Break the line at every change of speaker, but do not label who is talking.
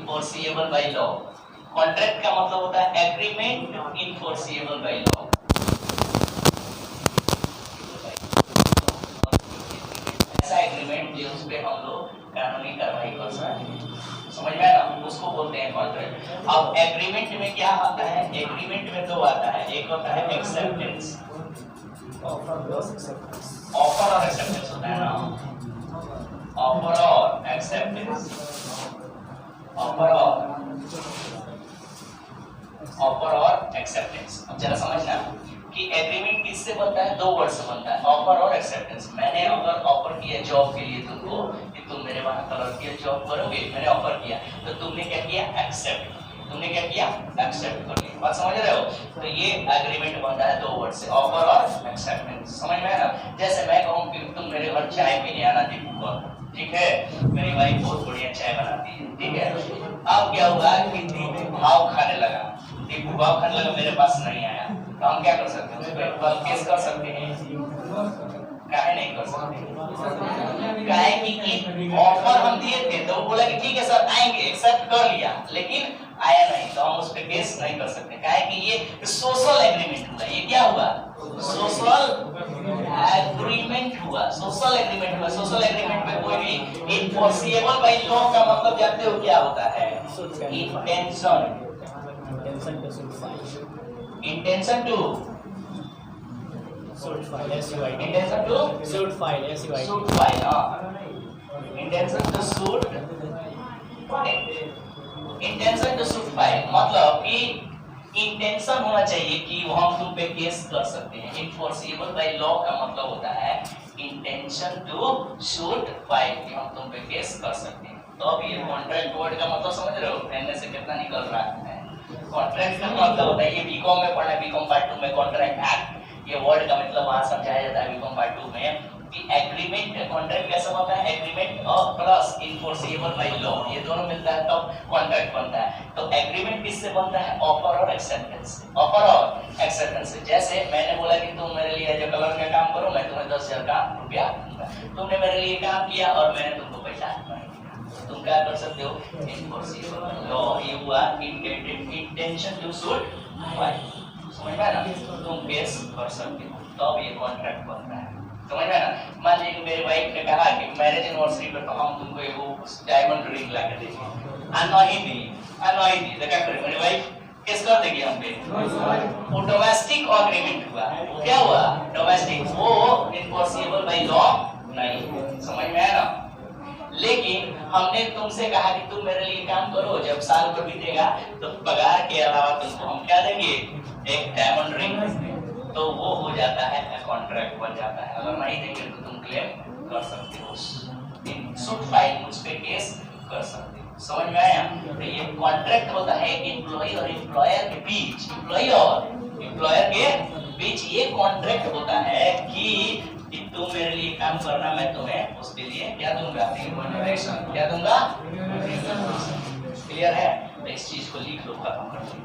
Enforceable by law. Contract का मतलब होता है एग्रीमेंट इनफोर्सिएबल बाय लॉ। ऐसा एग्रीमेंट जिस पे हम लोग कानूनी कार्रवाई कर सकते हैं, समझ में आया ना, उसको बोलते हैं कॉन्ट्रैक्ट। अब एग्रीमेंट में क्या आता है, एग्रीमेंट में दो आता है, एक होता है एक्सेप्टेंस, ऑफर और एक्सेप्टेंस होता है ना, ऑफर और एक्सेप्टेंस, ऑफर और एक्सेप्टेंस। अब जरा समझना कि एग्रीमेंट किससे बनता है, दो वर्ड से बनता है, ऑफर और एक्सेप्टेंस। मैंने अगर ऑफर किया जॉब के लिए तुमको कि तुम मेरे वहां कलर की जॉब करोगे, मैंने ऑफर किया, तो तुमने क्या किया, एक्सेप्ट, तुमने क्या किया, एक्सेप्ट कर लिया। बात समझ रहे हो? तो ये एग्रीमेंट बनता है दो वर्ड से, ऑफर और एक्सेप्टेंस। समझ में आया ना? जैसे मैं कहूं कि तुम मेरे घर चाय पीने आना दीपू को, ठीक है, मेरी वाइफ बहुत बढ़िया चाय बनाती है, ठीक है। अब क्या हुआ कि दीपू भाव खाने लगा, दीपू भाव खाने लगा, मेरे पास नहीं आया, तो हम क्या कर सकते हैं, कल केस कर सकते हैं। काहे नहीं कर सकते? काहे कि ऑफर हम दिए थे तो वो बोला कि ठीक है सर आएंगे, एक्सेप्ट कर लिया, लेकिन आया नहीं, तो हम उस पे केस नहीं कर सकते। काहे कि ये सोशल एग्रीमेंट हुआ। ये क्या हुआ, सोशल एग्रीमेंट हुआ, सोशल एग्रीमेंट हुआ। सोशल एग्रीमेंट में कोई भी इनफोर्सिएबल बाय लॉ का मतलब जानते हो क्या होता है, intention, intention to
suit file SUIT
intention to
suit file SUIT
suit file, intention to suit, intention to suit file मतलब कि इंटेंशन होना चाहिए कि हम तुम पे केस कर सकते हैं। इनफोर्सिएबल बाय लॉ का मतलब होता है इंटेंशन टू सूट फाइल, कि हम तुम पे केस कर सकते हैं। तो अब ये कॉन्ट्रैक्ट वर्ड का मतलब समझ रहे हो, पहले से कितना निकल रहा है। कॉन्ट्रैक्ट का मतलब होता है, ये बीकॉम में पढ़ा है, बीकॉम पार्ट 2 में कॉन्ट्रैक्ट एक्ट, ये वर्ड का मतलब वहां समझाया जाता है बीकॉम पार्ट 2 में कि एग्रीमेंट, कॉन्ट्रैक्ट कैसा होता है, एग्रीमेंट और प्लस इनफोर्सिएबल बाय लॉ, ये दोनों मिलता है तब कॉन्ट्रैक्ट बनता है। तो एग्रीमेंट किससे बनता है, ऑफर और एक्सेप्टेंस से, ऑफर और एक्सेप्टेंस से। जैसे मैंने बोला कि तुम मेरे लिए जो कलर का काम करो, मैं तुम्हें 10,000 का रुपया दूंगा, तुमने मेरे लिए काम किया और मैंने तुमको पैसा नहीं दिया, तुम क्या कर सकते हो, इनफोर्सिएबल बाय लॉ, ये हुआ इंटेंशन टू सूट फाइल। समझ में ना, तुम केस कर सकते हो, तब ये कॉन्ट्रैक्ट बनता है। समझ में ना, मान लीजिए मेरी वाइफ ने कहा कि मैरिज एनिवर्सरी पर तो हम तुमको एक वो डायमंड रिंग ला के देंगे, नहीं दी, तो क्या करें, मेरी वाइफ केस कर देगी हम पे। वो डोमेस्टिक एग्रीमेंट हुआ, वो क्या हुआ, डोमेस्टिक, वो इनफोर्सिएबल बाय लॉ नहीं। समझ में आया ना? लेकिन हमने तुमसे कहा कि तुम मेरे लिए काम करो, जब साल भर बीतेगा तो पगार के अलावा तुमको हम क्या देंगे, एक डायमंड रिंग, तो वो हो जाता है कॉन्ट्रैक्ट बन जाता है। अगर नहीं देंगे तो तुम क्लेम कर सकते हो, सूट फाइल उस पे केस कर सकते हो। समझ में आया? तो ये कॉन्ट्रैक्ट होता है एम्प्लॉय और एम्प्लॉयर के बीच, एम्प्लॉय और एम्प्लॉयर के बीच ये कॉन्ट्रैक्ट होता है कि तुम मेरे लिए काम करना, मैं तुम्हें उसके लिए क्या दूंगा, रिम्यूनरेशन, क्या दूंगा, क्लियर है? तो इस चीज को लिख लो, खत्म कर दो।